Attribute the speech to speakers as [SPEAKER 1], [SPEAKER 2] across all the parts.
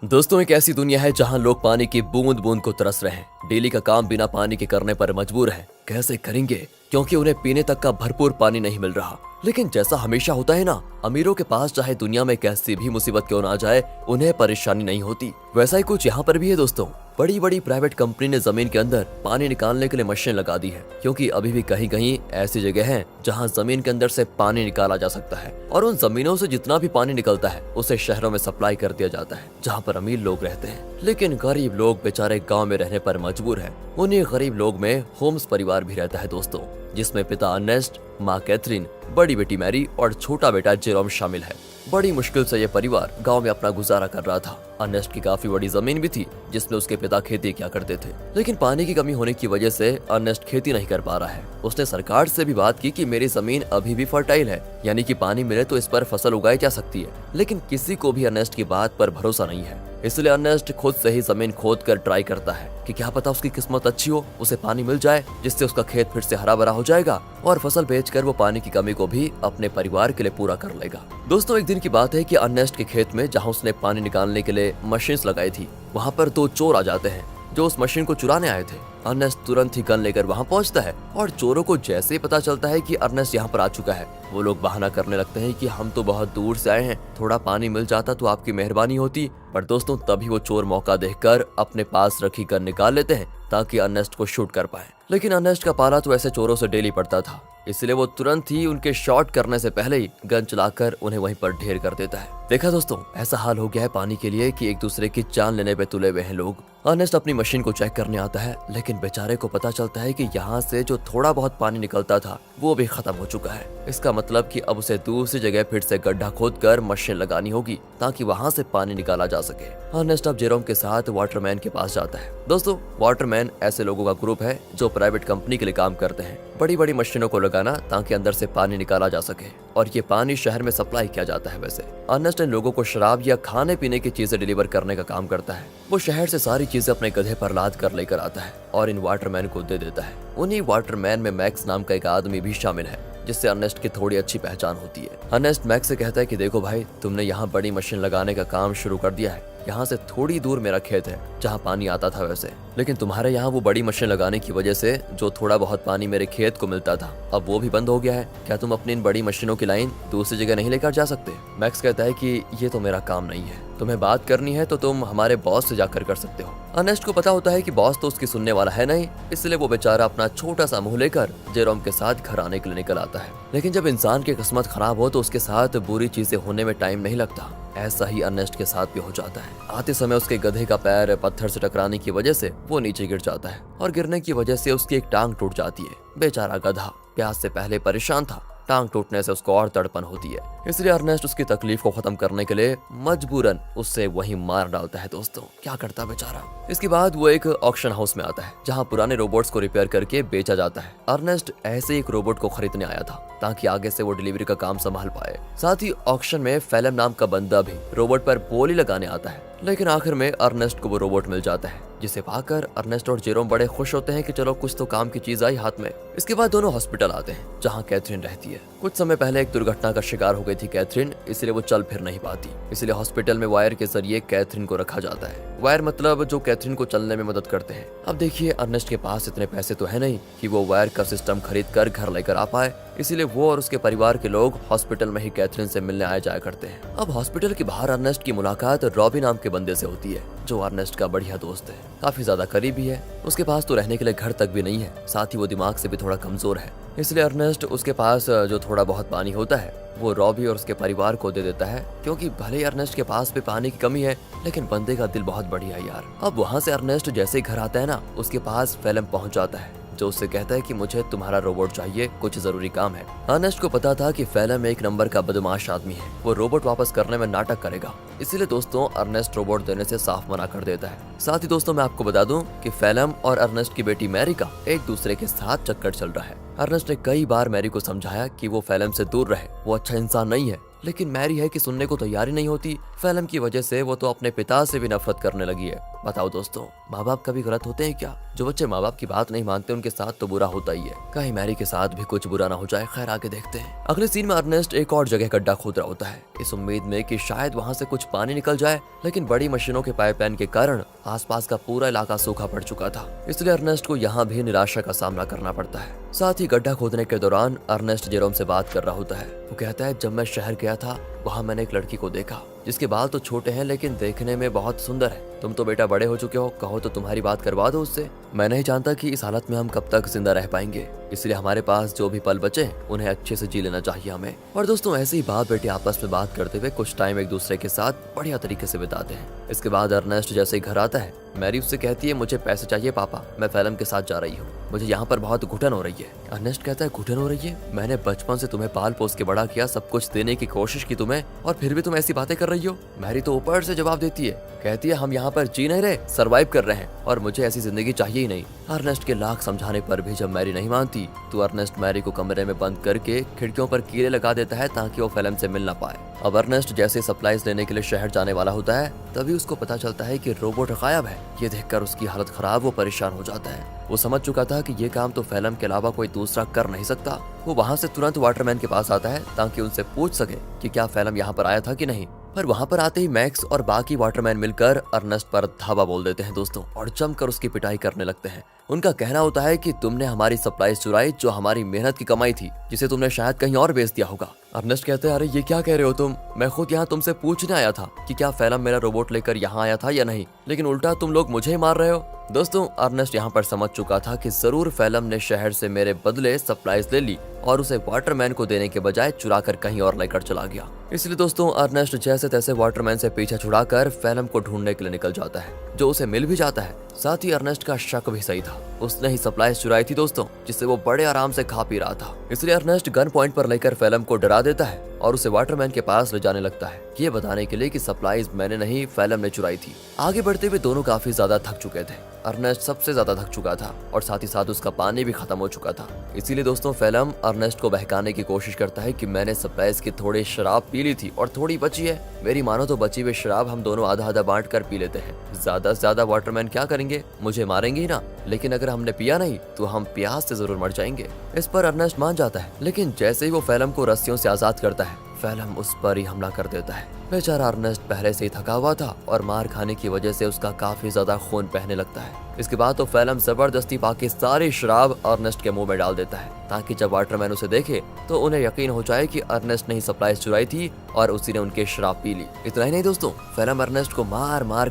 [SPEAKER 1] दोस्तों, एक ऐसी दुनिया है जहां लोग पानी की बूंद बूंद को तरस रहे हैं। डेली का काम बिना पानी के करने पर मजबूर हैं। कैसे करेंगे, क्योंकि उन्हें पीने तक का भरपूर पानी नहीं मिल रहा। लेकिन जैसा हमेशा होता है ना, अमीरों के पास चाहे दुनिया में कैसी भी मुसीबत क्यों ना आ जाए, उन्हें परेशानी नहीं होती। वैसा ही कुछ यहाँ पर भी है दोस्तों। बड़ी बड़ी प्राइवेट कंपनी ने जमीन के अंदर पानी निकालने के लिए मशीन लगा दी है, क्योंकि अभी भी कहीं कहीं ऐसी जगह है जहां जमीन के अंदर से पानी निकाला जा सकता है, और उन जमीनों से जितना भी पानी निकलता है उसे शहरों में सप्लाई कर दिया जाता है, जहां पर अमीर लोग रहते हैं। लेकिन गरीब लोग बेचारे गांव में रहने पर मजबूर हैं। उन्हीं गरीब लोग में होम्स परिवार भी रहता है दोस्तों, जिसमें पिता अर्नेस्ट, माँ कैथरीन, बड़ी बेटी मैरी और छोटा बेटा जेरोम शामिल है। बड़ी मुश्किल से ये परिवार गांव में अपना गुजारा कर रहा था। अर्नेस्ट की काफी बड़ी जमीन भी थी, जिसमें उसके पिता खेती किया करते थे। लेकिन पानी की कमी होने की वजह से अर्नेस्ट खेती नहीं कर पा रहा है। उसने सरकार से भी बात की कि मेरी जमीन अभी भी फर्टाइल है, यानी कि पानी मिले तो इस पर फसल उगाई जा सकती है। लेकिन किसी को भी अर्नेस्ट की बात पर भरोसा नहीं है। इसलिए अर्नेस्ट खुद से ही जमीन खोद कर ट्राई करता है कि क्या पता उसकी किस्मत अच्छी हो, उसे पानी मिल जाए, जिससे उसका खेत फिर से हरा भरा हो जाएगा और फसल बेचकर वो पानी की कमी को भी अपने परिवार के लिए पूरा कर लेगा। दोस्तों, एक दिन की बात है कि अर्नेस्ट के खेत में जहां उसने पानी निकालने के लिए मशीन लगाई थी, वहां पर दो चोर आ जाते हैं जो उस मशीन को चुराने आए थे। अर्नेस्ट तुरंत ही गन लेकर वहां पहुंचता है, और चोरों को जैसे ही पता चलता है कि अर्नेस्ट यहाँ पर आ चुका है, वो लोग बहाना करने लगते हैं कि हम तो बहुत दूर से आए हैं, थोड़ा पानी मिल जाता तो आपकी मेहरबानी होती। पर दोस्तों, तभी वो चोर मौका देखकर अपने पास रखी गन निकाल लेते हैं ताकि अर्नेस्ट को शूट कर पाए। लेकिन अर्नेस्ट का पाला तो ऐसे चोरों से डेली पड़ता था, इसलिए वो तुरंत ही उनके शॉट करने से पहले ही गन चलाकर उन्हें वहीं पर ढेर कर देता है। देखा दोस्तों, ऐसा हाल हो गया है पानी के लिए कि एक दूसरे की जान लेने पे तुले हुए हैं लोग। अर्नेस्ट अपनी मशीन को चेक करने आता है, लेकिन बेचारे को पता चलता है कि यहाँ से जो थोड़ा बहुत पानी निकलता था वो भी खत्म हो चुका है। इसका मतलब कि अब उसे दूसरी जगह फिर से गड्ढा खोदकर मशीन लगानी होगी ताकि वहाँ से पानी निकाला जा सके। अर्नेस्ट अब जेरोम के साथ वाटरमैन के पास जाता है। दोस्तों, वाटरमैन ऐसे लोगों का ग्रुप है जो प्राइवेट कंपनी के लिए काम करते हैं, बड़ी बड़ी मशीनों को लगाना ताकि अंदर से पानी निकाला जा सके, और ये पानी शहर में सप्लाई किया जाता है। वैसे अर्नेस्ट इन लोगों को शराब या खाने पीने की चीजें डिलीवर करने का काम करता है। वो शहर से सारी चीजें अपने गधे पर लाद कर लेकर आता है और इन वाटरमैन को दे देता है। उन्हीं वाटरमैन में मैक्स नाम का एक आदमी भी शामिल है, जिससे अर्नेस्ट की थोड़ी अच्छी पहचान होती है। अर्नेस्ट मैक्स से कहता है कि देखो भाई, तुमने यहाँ बड़ी मशीन लगाने का काम शुरू कर दिया है। यहाँ से थोड़ी दूर मेरा खेत है जहाँ पानी आता था वैसे, लेकिन तुम्हारे यहाँ वो बड़ी मशीन लगाने की वजह से जो थोड़ा बहुत पानी मेरे खेत को मिलता था, अब वो भी बंद हो गया है। क्या तुम अपनी इन बड़ी मशीनों की लाइन दूसरी जगह नहीं लेकर जा सकते? मैक्स कहता है कि ये तो मेरा काम नहीं है, तुम्हें बात करनी है तो तुम हमारे बॉस से जाकर कर सकते हो। अर्नेस्ट को पता होता है कि बॉस तो उसकी सुनने वाला है नहीं, इसलिए वो बेचारा अपना छोटा सा मुंह लेकर जेरोम के साथ घर आने के लिए निकल आता है। लेकिन जब इंसान की किस्मत खराब हो तो उसके साथ बुरी चीजें होने में टाइम नहीं लगता। ऐसा ही अर्नेस्ट के साथ भी हो जाता है। आते समय उसके गधे का पैर पत्थर से टकराने की वजह से वो नीचे गिर जाता है, और गिरने की वजह से उसकी एक टांग टूट जाती है। बेचारा गधा प्यास से पहले परेशान था, टांग टूटने से उसको और तड़पन होती है, इसलिए अर्नेस्ट उसकी तकलीफ को खत्म करने के लिए मजबूरन उससे वहीं मार डालता है। दोस्तों, क्या करता बेचारा। इसके बाद वो एक ऑक्शन हाउस में आता है जहां पुराने रोबोट्स को रिपेयर करके बेचा जाता है। अर्नेस्ट ऐसे एक रोबोट को खरीदने आया था ताकि आगे से वो डिलीवरी का काम संभाल पाए। साथ ही ऑक्शन में फेलम नाम का बंदा भी रोबोट पर बोली लगाने आता है, लेकिन आखिर में अर्नेस्ट को वो रोबोट मिल जाता है, जिसे पाकर अर्नेस्ट और जेरोम बड़े खुश होते हैं कि चलो कुछ तो काम की चीज आई हाथ में। इसके बाद दोनों हॉस्पिटल आते हैं जहां कैथरीन रहती है। कुछ समय पहले एक दुर्घटना का शिकार हो गई थी कैथरीन, इसलिए वो चल फिर नहीं पाती। इसलिए हॉस्पिटल में वायर के जरिए कैथरीन को रखा जाता है। वायर मतलब जो कैथरीन को चलने में मदद करते हैं। अब देखिए, अर्नेस्ट के पास इतने पैसे तो है नहीं कि वो वायर का सिस्टम खरीद कर घर लेकर आ पाए, इसीलिए वो और उसके परिवार के लोग हॉस्पिटल में ही कैथरीन से मिलने आए जाया करते हैं। अब हॉस्पिटल के बाहर अर्नेस्ट की मुलाकात रॉबी नाम के बंदे से होती है, जो अर्नेस्ट का बढ़िया दोस्त है, काफी ज्यादा करीबी है। उसके पास तो रहने के लिए घर तक भी नहीं है, साथ ही वो दिमाग से भी थोड़ा कमजोर है, इसलिए अर्नेस्ट उसके पास जो थोड़ा बहुत पानी होता है वो रॉबी और उसके परिवार को दे देता है, क्योंकि भले ही अर्नेस्ट के पास भी पानी की कमी है, लेकिन बंदे का दिल बहुत बढ़िया है यार। अब वहाँ से अर्नेस्ट जैसे ही घर आता है ना, उसके पास फेलम पहुँच जाता है, जो उससे कहता है कि मुझे तुम्हारा रोबोट चाहिए, कुछ जरूरी काम है। अर्नेस्ट को पता था कि फेलम एक नंबर का बदमाश आदमी है, वो रोबोट वापस करने में नाटक करेगा, इसीलिए दोस्तों अर्नेस्ट रोबोट देने से साफ मना कर देता है। साथ ही दोस्तों, मैं आपको बता दूं कि फेलम और अर्नेस्ट की बेटी मैरी का एक दूसरे के साथ चक्कर चल रहा है। अर्नेस्ट ने कई बार मैरी को समझाया कि वो फेलम से दूर रहे, वो अच्छा इंसान नहीं है, लेकिन मैरी है कि सुनने को तैयार ही नहीं होती। फिल्म की वजह से वो तो अपने पिता से भी नफरत करने लगी है। बताओ दोस्तों, माँ बाप कभी गलत होते हैं क्या? जो बच्चे माँ बाप की बात नहीं मानते उनके साथ तो बुरा होता ही है। कहीं मैरी के साथ भी कुछ बुरा ना हो जाए। खैर, आगे देखते हैं। अगले सीन में अर्नेस्ट एक और जगह गड्ढा खोद रहा होता है, इस उम्मीद में कि शायद वहाँ से कुछ पानी निकल जाए, लेकिन बड़ी मशीनों के पाइपलाइन के कारण आसपास का पूरा इलाका सूखा पड़ चुका था। इसलिए अर्नेस्ट को यहाँ भी निराशा का सामना करना पड़ता है। साथ ही गड्ढा खोदने के दौरान अर्नेस्ट जेरोम से बात कर रहा होता है। वो कहता है, जब मैं शहर गया था वहाँ मैंने एक लड़की को देखा जिसके बाल तो छोटे हैं लेकिन देखने में बहुत सुंदर है। तुम तो बेटा बड़े हो चुके हो, कहो तो तुम्हारी बात करवा दो उससे। मैं नहीं जानता कि इस हालत में हम कब तक जिंदा रह पाएंगे, इसलिए हमारे पास जो भी पल बचे उन्हें अच्छे से जी लेना चाहिए हमें। और दोस्तों, ऐसे ही बाप बेटे आपस में बात करते हुए कुछ टाइम एक दूसरे के साथ बढ़िया तरीके से बिताते हैं। इसके बाद अर्नेस्ट जैसे ही घर आता है, मैरी उससे कहती है, मुझे पैसे चाहिए पापा, मैं फिल्म के साथ जा रही हूँ, मुझे यहाँ पर बहुत घुटन हो रही है। अर्नेस्ट कहता है, घुटन हो रही है? मैंने बचपन से तुम्हें पाल पोस के बड़ा किया, सब कुछ देने की कोशिश की तुम्हें, और फिर भी तुम ऐसी बातें कर रही हो। मैरी तो ऊपर से जवाब देती है, कहती है, हम यहाँ पर जी नहीं रहे, सर्वाइव कर रहे हैं, और मुझे ऐसी जिंदगी चाहिए ही नहीं। अर्नेस्ट के लाख समझाने पर भी जब मैरी नहीं मानती तो अर्नेस्ट मैरी को कमरे में बंद करके खिड़कियों पर कीड़े लगा देता है ताकि वो फिल्म से मिल ना पाए। अब अर्नेस्ट जैसे सप्लाईज लेने के लिए शहर जाने वाला होता है, तभी उसको पता चलता है कि रोबोट गायब है। ये देखकर उसकी हालत खराब, वो परेशान हो जाता है। वो समझ चुका था कि ये काम तो फिल्म के अलावा कोई दूसरा कर नहीं सकता। वो वहाँ से तुरंत वाटरमैन के पास आता है ताकि उनसे पूछ सके कि क्या फिल्म यहाँ पर आया था कि नहीं। पर वहाँ पर आते ही मैक्स और बाकी वाटरमैन मिलकर अर्नेस्ट पर धावा बोल देते हैं दोस्तों, और जमकर उसकी पिटाई करने लगते हैं। उनका कहना होता है कि तुमने हमारी सप्लाईज चुराई, जो हमारी मेहनत की कमाई थी, जिसे तुमने शायद कहीं और बेच दिया होगा। अर्नेस्ट कहते हैं, अरे ये क्या कह रहे हो तुम? मैं खुद यहाँ तुमसे पूछने आया था कि क्या फिल्म मेरा रोबोट लेकर यहाँ आया था या नहीं, लेकिन उल्टा तुम लोग मुझे ही मार रहे हो। दोस्तों, अर्नेस्ट यहाँ पर समझ चुका था कि जरूर फिल्म ने शहर से मेरे बदले सप्लाईज ले ली और उसे वाटरमैन को देने के बजाय चुरा कर कहीं और लेकर चला गया। इसलिए दोस्तों, अर्नेस्ट जैसे तैसे वाटरमैन से पीछा छुड़ाकर फिल्म को ढूंढने के लिए निकल जाता है, जो उसे मिल भी जाता है। साथ ही अर्नेस्ट का शक भी सही था, उसने ही सप्लाईज चुराई थी दोस्तों, जिससे वो बड़े आराम से खा पी रहा था। इसलिए अर्नेस्ट गन पॉइंट पर लेकर फिल्म को डरा देता है और उसे वाटरमैन के पास ले जाने लगता है, ये बताने के लिए कि सप्लाईज मैंने नहीं, फिल्म ने चुराई थी। आगे बढ़ते हुए दोनों काफी ज्यादा थक चुके थे। अर्नेस्ट सबसे ज्यादा थक चुका था और साथ ही साथ उसका पानी भी खत्म हो चुका था। इसीलिए दोस्तों, फिल्म अर्नेस्ट को बहकाने की कोशिश करता है कि मैंने सप्लाईज की थोड़ी शराब पी ली थी और थोड़ी बची है, मेरी मानो तो बची हुई शराब हम दोनों आधा आधा बांट कर पी लेते हैं। ज्यादा से ज्यादा वाटरमैन क्या करेंगे, मुझे मारेंगे ही ना, लेकिन अगर हमने पिया नहीं तो हम प्यास से जरूर मर जाएंगे। इस पर अर्नेस्ट मान जाता है, लेकिन जैसे ही वो फिल्म को रस्सियों से आजाद करता है, फिल्म उस पर ही हमला कर देता है। बेचारा अर्नेस्ट पहले से ही थका हुआ था और मार खाने की वजह से उसका काफी ज्यादा खून बहने लगता है। इसके बाद तो फिल्म जबरदस्ती पाके सारी शराब अर्नेस्ट के मुंह में डाल देता है, ताकि जब वाटरमैन उसे देखे तो उन्हें यकीन हो जाए कि अर्नेस्ट ने ही सप्लाईज चुराई थी और उसी ने उनकी शराब पी ली। इतना ही नहीं दोस्तों, फिल्म अर्नेस्ट को मार मार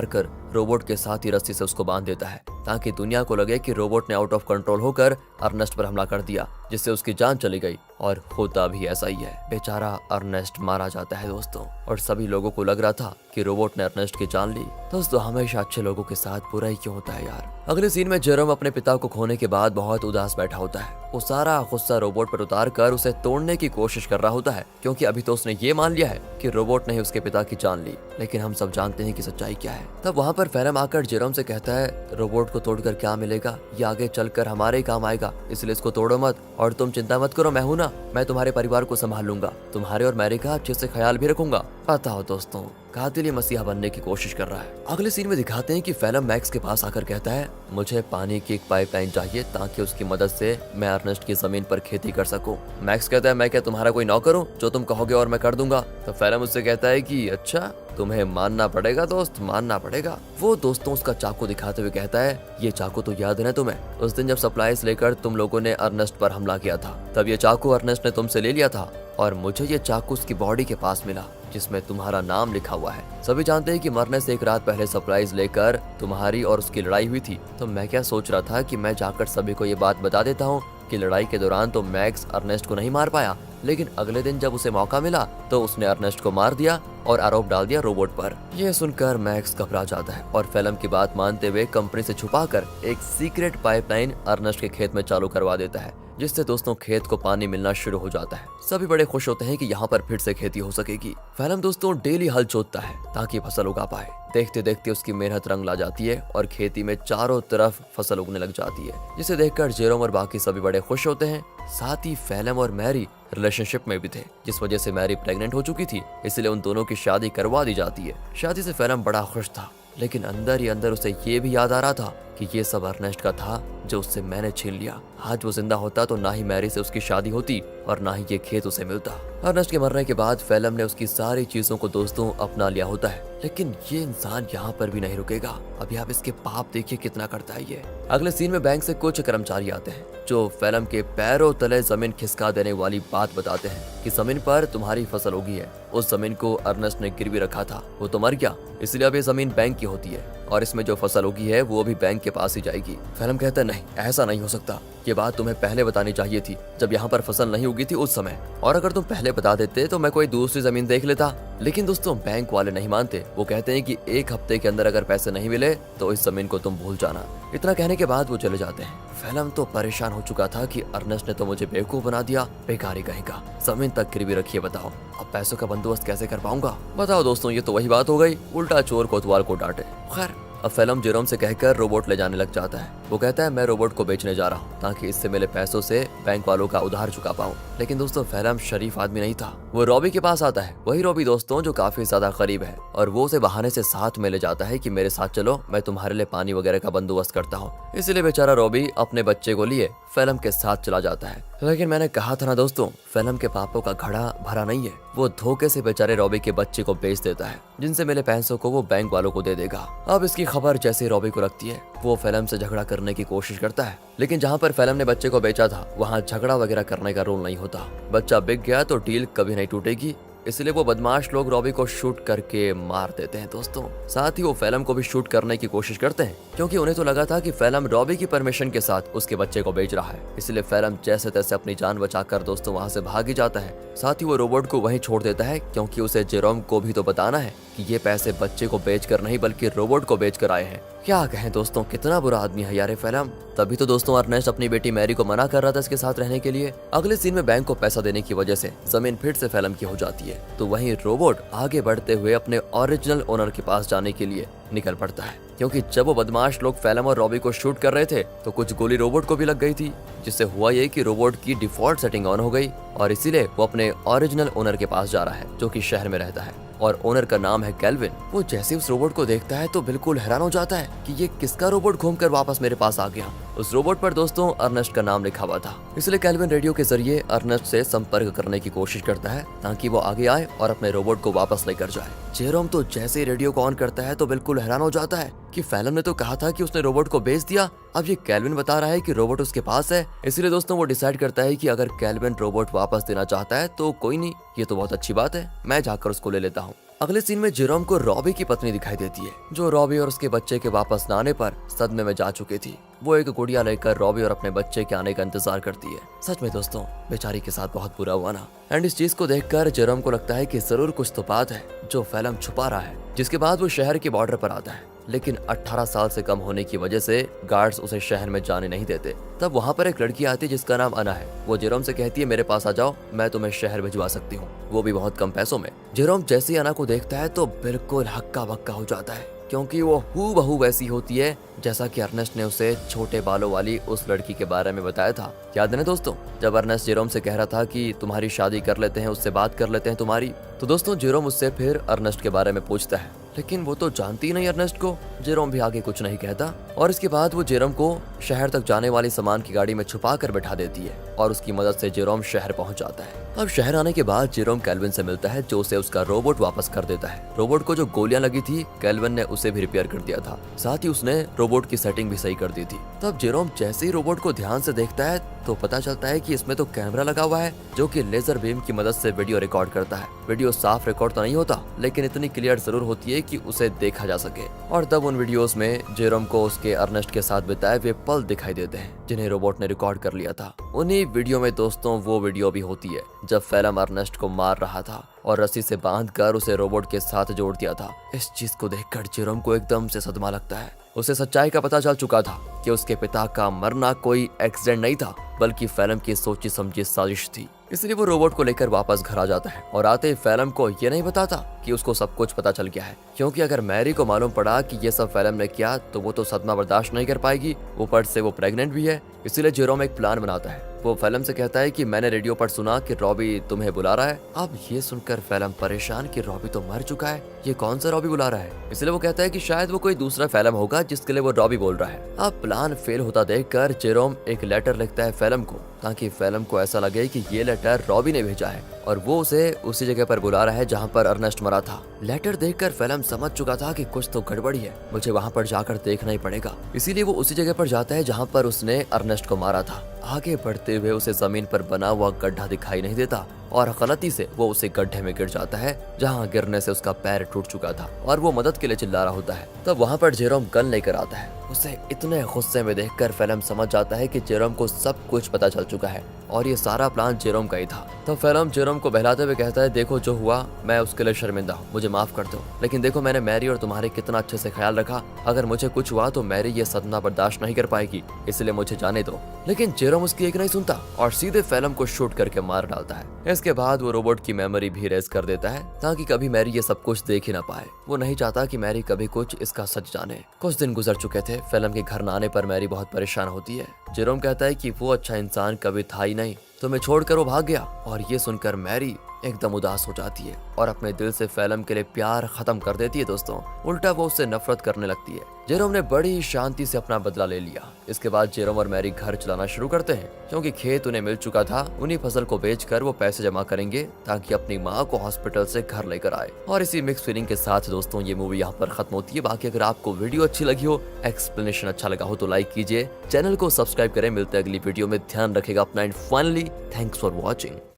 [SPEAKER 1] कर रोबोट के साथ ही रस्सी से उसको बांध देता है, ताकि दुनिया को लगे कि रोबोट ने आउट ऑफ कंट्रोल होकर अर्नेस्ट पर हमला कर दिया, जिससे उसकी जान चली गई। और होता भी ऐसा ही है, बेचारा अर्नेस्ट मारा जाता है दोस्तों। और सभी लोगों को लग रहा था कि रोबोट ने अर्नेस्ट की जान ली। दोस्तों, हमेशा अच्छे लोगों के साथ बुरा ही क्यों होता है यार। अगले सीन में जेरोम अपने पिता को खोने के बाद बहुत उदास बैठा होता है। वो सारा गुस्सा रोबोट पर उतार कर उसे तोड़ने की कोशिश कर रहा होता है, क्योंकि अभी तो उसने ये मान लिया है कि रोबोट ने ही उसके पिता की जान ली। लेकिन हम सब जानते हैं कि सच्चाई क्या है। तब वहाँ पर फिल्म आकर जेरोम से कहता है, रोबोट को तोड़कर क्या मिलेगा, ये आगे चलकर हमारे ही काम आएगा, इसलिए इसको तोड़ो मत, और तुम चिंता मत करो, मैं हूं ना, मैं तुम्हारे परिवार को संभाल लूंगा, तुम्हारे और मैरी का अच्छे से ख्याल भी रखूंगा। पता हो दोस्तों, कातिल मसीहा बनने की कोशिश कर रहा है। अगले सीन में दिखाते हैं कि फिल्म मैक्स के पास आकर कहता है, मुझे पानी की एक पाइपलाइन चाहिए ताकि उसकी मदद से मैं अर्नेस्ट की जमीन पर खेती कर सकूं। मैक्स कहता है, मैं क्या तुम्हारा कोई नौकर हूं, जो तुम कहोगे और मैं कर दूंगा। तो फिल्म उससे कहता है कि अच्छा, तुम्हें मानना पड़ेगा दोस्त, मानना पड़ेगा। वो दोस्तों उसका चाकू दिखाते हुए कहता है, ये चाकू तो याद है ना तुम्हें, उस दिन जब सप्लाईज लेकर तुम लोगों ने अर्नेस्ट पर हमला किया था, तब ये चाकू अर्नेस्ट ने तुमसे ले लिया था और मुझे ये चाकू उसकी बॉडी के पास मिला जिसमें तुम्हारा नाम लिखा हुआ है। सभी जानते हैं कि मरने से एक रात पहले सप्लाईज लेकर तुम्हारी और उसकी लड़ाई हुई थी। तो मैं क्या सोच रहा था कि मैं जाकर सभी को ये बात बता देता हूँ कि लड़ाई के दौरान तो मैक्स अर्नेस्ट को नहीं मार पाया, लेकिन अगले दिन जब उसे मौका मिला तो उसने अर्नेस्ट को मार दिया और आरोप डाल दिया रोबोट पर। यह सुनकर मैक्स घबरा जाता है और फिल्म की बात मानते हुए कंपनी से छुपाकर एक सीक्रेट पाइपलाइन अर्नेस्ट के खेत में चालू करवा देता है, जिससे दोस्तों खेत को पानी मिलना शुरू हो जाता है। सभी बड़े खुश होते हैं कि यहाँ पर फिर से खेती हो सकेगी। फैलम दोस्तों डेली हल जोतता है ताकि फसल उगा पाए। देखते देखते उसकी मेहनत रंग ला जाती है और खेती में चारों तरफ फसल उगने लग जाती है, जिसे देखकर जेरोम और बाकी सभी बड़े खुश होते हैं। साथ ही फैलम और मैरी रिलेशनशिप में भी थे, जिस वजह से मैरी प्रेग्नेंट हो चुकी थी, इसलिए उन दोनों की शादी करवा दी जाती है। शादी से फैलम बड़ा खुश था, लेकिन अंदर ही अंदर उसे ये भी याद आ रहा था कि ये सब अर्नेस्ट का था जो उससे मैंने छीन लिया। आज वो जिंदा होता तो ना ही मैरी से उसकी शादी होती और ना ही ये खेत उसे मिलता। अर्नेस्ट के मरने के बाद फैलम ने उसकी सारी चीजों को दोस्तों अपना लिया होता है, लेकिन ये इंसान यहाँ पर भी नहीं रुकेगा। अभी आप इसके पाप देखिए कितना करता है ये। अगले सीन में बैंक से कुछ कर्मचारी आते हैं जो फैलम के पैरों तले जमीन खिसका देने वाली बात बताते हैं कि जमीन पर तुम्हारी फसल उगी है। उस जमीन को अर्नेस्ट ने गिरवी रखा था, वो तो मर गया, इसलिए अब ये जमीन बैंक की होती है और इसमें जो फसल उगी है वो भी बैंक के पास ही जाएगी। फैलम कहता है नहीं, ऐसा नहीं हो सकता, ये बात तुम्हें पहले बतानी चाहिए थी जब यहाँ पर फसल नहीं उगी थी उस समय, और अगर तुम पहले बता देते तो मैं कोई दूसरी जमीन देख लेता। लेकिन दोस्तों बैंक वाले नहीं मानते, वो कहते हैं कि 1 हफ्ते के अंदर अगर पैसे नहीं मिले तो इस जमीन को तुम भूल जाना। इतना कहने के बाद वो चले जाते हैं। फैलम तो परेशान हो चुका था कि अर्नेस्ट ने तो मुझे बेवकूफ बना दिया, बेकारी कहेगा, जमीन तक गिरवी रखिए, बताओ अब पैसों का बंदोबस्त कैसे कर पाऊंगा। बताओ दोस्तों, ये तो वही बात हो गई, उल्टा चोर कोतवाल को डांटे। खैर अब फैलम जेरोम से कहकर रोबोट ले जाने लग जाता है। वो कहता है मैं रोबोट को बेचने जा रहा हूँ ताकि इससे मिले पैसों से बैंक वालों का उधार चुका पाऊँ। लेकिन दोस्तों फैलम शरीफ आदमी नहीं था। वो रॉबी के पास आता है, वही रॉबी दोस्तों जो काफी ज्यादा करीब है, और वो उसे बहाने से साथ में ले जाता है कि मेरे साथ चलो, मैं तुम्हारे लिए पानी वगैरह का बंदोबस्त करता हूँ। इसीलिए बेचारा रॉबी अपने बच्चे को लिए फैलम के साथ चला जाता है। लेकिन मैंने कहा था ना दोस्तों, फैलम के पापों का घड़ा भरा नहीं है। वो धोखे से बेचारे रॉबी के बच्चे को बेच देता है, जिनसे मिले पैसों को वो बैंक वालों को दे देगा। अब इसकी खबर जैसे रॉबी को लगती है, वो फैलम से झगड़ा करने की कोशिश करता है, लेकिन जहाँ पर फैलम ने बच्चे को बेचा था वहाँ झगड़ा वगैरह करने का रूल नहीं होता। बच्चा बिक गया तो डील कभी नहीं टूटेगी, इसलिए वो बदमाश लोग रॉबी को शूट करके मार देते हैं दोस्तों। साथ ही वो फैलम को भी शूट करने की कोशिश करते हैं, क्योंकि उन्हें तो लगा था कि फैलम रॉबी की परमिशन के साथ उसके बच्चे को बेच रहा है। इसलिए फैलम जैसे तैसे अपनी जान बचाकर दोस्तों वहां से भाग ही जाता है। साथ ही वो रोबोट को वहीं छोड़ देता है, क्योंकि उसे जेरोम को भी तो बताना है कि ये पैसे बच्चे को बेचकर नहीं बल्कि रोबोट को बेचकर आए हैं। क्या कहें दोस्तों, कितना बुरा आदमी है यार फैलम। तभी तो दोस्तों अर्नेस्ट अपनी बेटी मैरी को मना कर रहा था इसके साथ रहने के लिए। अगले सीन में बैंक को पैसा देने की वजह से जमीन फिर से फैलम की हो जाती है, तो वहीं रोबोट आगे बढ़ते हुए अपने ओरिजिनल ओनर के पास जाने के लिए निकल पड़ता है, क्योंकि जब वो बदमाश लोग फैलम और रॉबी को शूट कर रहे थे तो कुछ गोली रोबोट को भी लग गई थी, जिससे हुआ ये कि रोबोट की डिफॉल्ट सेटिंग ऑन हो गई और इसीलिए वो अपने ओरिजिनल ओनर के पास जा रहा है जो कि शहर में रहता है और ओनर का नाम है कैल्विन। वो जैसे उस रोबोट को देखता है तो बिल्कुल हैरान हो जाता है कि ये किसका रोबोट घूमकर वापस मेरे पास आ गया। उस रोबोट पर दोस्तों अर्नेस्ट का नाम लिखा हुआ था, इसलिए कैल्विन रेडियो के जरिए अर्नेस्ट से संपर्क करने की कोशिश करता है ताकि वो आगे आए और अपने रोबोट को वापस लेकर जाए। जेरोम तो जैसे ही रेडियो को ऑन करता है तो बिल्कुल हैरान हो जाता है कि फैलम ने तो कहा था कि उसने रोबोट को बेच दिया, अब ये कैल्विन बता रहा है कि रोबोट उसके पास है। इसलिए दोस्तों वो डिसाइड करता है कि अगर कैल्विन रोबोट वापस देना चाहता है तो कोई नहीं, ये तो बहुत अच्छी बात है, मैं जाकर उसको ले लेता हूँ। अगले सीन में जेरोम को रॉबी की पत्नी दिखाई देती है, जो रॉबी और उसके बच्चे के वापस न आने पर सदमे में जा चुकी थी। वो एक गुड़िया लेकर रॉबी और अपने बच्चे के आने का इंतजार करती है। सच में दोस्तों बेचारी के साथ बहुत बुरा हुआ ना। एंड इस चीज को देखकर जेरोम को लगता है कि जरूर कुछ तो बात है जो फैलम छुपा रहा है। जिसके बाद वो शहर के बॉर्डर पर आता है, लेकिन 18 साल से कम होने की वजह से गार्ड्स उसे शहर में जाने नहीं देते। तब वहाँ पर एक लड़की आती है जिसका नाम अना है। वो जेरोम से कहती है मेरे पास आ जाओ, मैं तुम्हें शहर भिजवा सकती हूँ, वो भी बहुत कम पैसों में। जेरोम जैसे ही अना को देखता है तो बिल्कुल हक्का बक्का हो जाता है, क्योंकि वो हूबहू वैसी होती है जैसा कि अर्नेस्ट ने उसे छोटे बालों वाली उस लड़की के बारे में बताया था। याद है ना दोस्तों, जब अर्नेस्ट जेरोम से कह रहा था कि तुम्हारी शादी कर लेते हैं, उससे बात कर लेते हैं तुम्हारी, तो दोस्तों जेरोम उससे फिर अर्नेस्ट के बारे में पूछता है, लेकिन वो तो जानती ही नहीं अर्नेस्ट को। जेरोम भी आगे कुछ नहीं कहता और इसके बाद वो जेरोम को शहर तक जाने वाली सामान की गाड़ी में छुपा कर बैठा देती है और उसकी मदद से जेरोम शहर पहुंच जाता है। अब शहर आने के बाद जेरोम कैल्विन से मिलता है, जो उसे उसका रोबोट वापस कर देता है। रोबोट को जो गोलियां लगी थी कैल्विन ने उसे भी रिपेयर कर दिया था, साथ ही उसने रोबोट की सेटिंग भी सही कर दी थी। तब जेरोम जैसे ही रोबोट को ध्यान से देखता है तो पता चलता है कि इसमें तो कैमरा लगा हुआ है जो कि लेजर बीम की मदद से वीडियो रिकॉर्ड करता है। वीडियो साफ रिकॉर्ड तो नहीं होता, लेकिन इतनी क्लियर जरूर होती है कि उसे देखा जा सके। और तब उन वीडियोस में जेरोम को उसके अर्नेस्ट के साथ बिताए हुए पल दिखाई देते हैं जिन्हें रोबोट ने रिकॉर्ड कर लिया था। उन्हीं वीडियो में दोस्तों वो वीडियो भी होती है जब फेलम अर्नेस्ट को मार रहा था और रस्सी से बांधकर उसे रोबोट के साथ जोड़ दिया था। इस चीज को देखकर जेरोम को एकदम से सदमा लगता है। उसे सच्चाई का पता चल चुका था कि उसके पिता का मरना कोई एक्सीडेंट नहीं था बल्कि फेलम की सोची समझी साजिश थी। इसलिए वो रोबोट को लेकर वापस घर आ जाता है और आते ही फेलम को ये नहीं बताता कि उसको सब कुछ पता चल गया है, क्योंकि अगर मैरी को मालूम पड़ा कि ये सब फेलम ने किया तो वो तो सदमा बर्दाश्त नहीं कर पाएगी। ऊपर से वो प्रेग्नेंट भी है। इसीलिए जेरोम एक प्लान बनाता है। वो फेलम से कहता है कि मैंने रेडियो पर सुना कि रॉबी तुम्हें बुला रहा है। अब ये सुनकर फेलम परेशान कि रॉबी तो मर चुका है, ये कौन सा रॉबी बुला रहा है। इसलिए वो कहता है कि शायद वो कोई दूसरा फेलम होगा जिसके लिए वो रॉबी बोल रहा है। अब प्लान फेल होता देखकर जेरोम एक लेटर लिखता है फेलम को, ताकि फेलम को ऐसा लगे कि ये लेटर रॉबी ने भेजा है और वो उसे उसी जगह पर बुला रहा है जहाँ पर अर्नेस्ट मरा था। लेटर देखकर फेलम समझ चुका था कि कुछ तो गड़बड़ी है, मुझे वहाँ पर जाकर देखना ही पड़ेगा। इसीलिए वो उसी जगह पर जाता है जहाँ पर उसने अर्नेस्ट को मारा था। आगे बढ़ते हुए उसे जमीन पर बना हुआ गड्ढा दिखाई नहीं देता और गलती से वो उसे गड्ढे में गिर जाता है जहाँ गिरने से उसका पैर टूट चुका था और वो मदद के लिए चिल्ला रहा होता है। तब वहाँ पर जेरोम गन लेकर आता है। उसे इतने गुस्से में देखकर फेलम समझ जाता है कि जेरोम को सब कुछ पता चल चुका है और ये सारा प्लान जेरोम का ही था। तब फेलम जेरोम को बहलाते हुए कहता है, देखो जो हुआ मैं उसके लिए शर्मिंदा हूँ, मुझे माफ कर दो, लेकिन देखो मैंने मैरी और तुम्हारे कितना अच्छे से ख्याल रखा। अगर मुझे कुछ हुआ तो मैरी ये सदमा बर्दाश्त नहीं कर पाएगी, इसलिए मुझे जाने दो। लेकिन जेरोम उसकी एक नहीं सुनता और सीधे फेलम को शूट करके मार डालता है। इसके बाद वो रोबोट की मेमोरी भी रेज कर देता है ताकि कभी मैरी ये सब कुछ देख ही ना पाए। वो नहीं चाहता कि मैरी कभी कुछ इसका सच जाने। कुछ दिन गुजर चुके थे। फेलम के घर न आने पर मैरी बहुत परेशान होती है। जेरोम कहता है कि वो अच्छा इंसान कभी था ही नहीं, तुम्हें छोड़कर वो भाग गया। और ये सुनकर मैरी एकदम उदास हो जाती है और अपने दिल से फेलम के लिए प्यार खत्म कर देती है। दोस्तों उल्टा वो उससे नफरत करने लगती है। जेरोम ने बड़ी शांति से अपना बदला ले लिया। इसके बाद जेरोम और मैरी घर चलाना शुरू करते हैं, क्योंकि खेत उन्हें मिल चुका था। उन्हीं फसल को बेचकर वो पैसे जमा करेंगे ताकि अपनी माँ को हॉस्पिटल से घर लेकर आए। और इसी मिक्स फीलिंग के साथ दोस्तों ये मूवी यहाँ पर खत्म होती है। बाकी अगर आपको वीडियो अच्छी लगी हो, एक्सप्लेनेशन अच्छा लगा हो तो लाइक कीजिए, चैनल को सब्सक्राइब करें। मिलते हैं अगली वीडियो में, ध्यान रखेगा अपना and finally thanks for watching.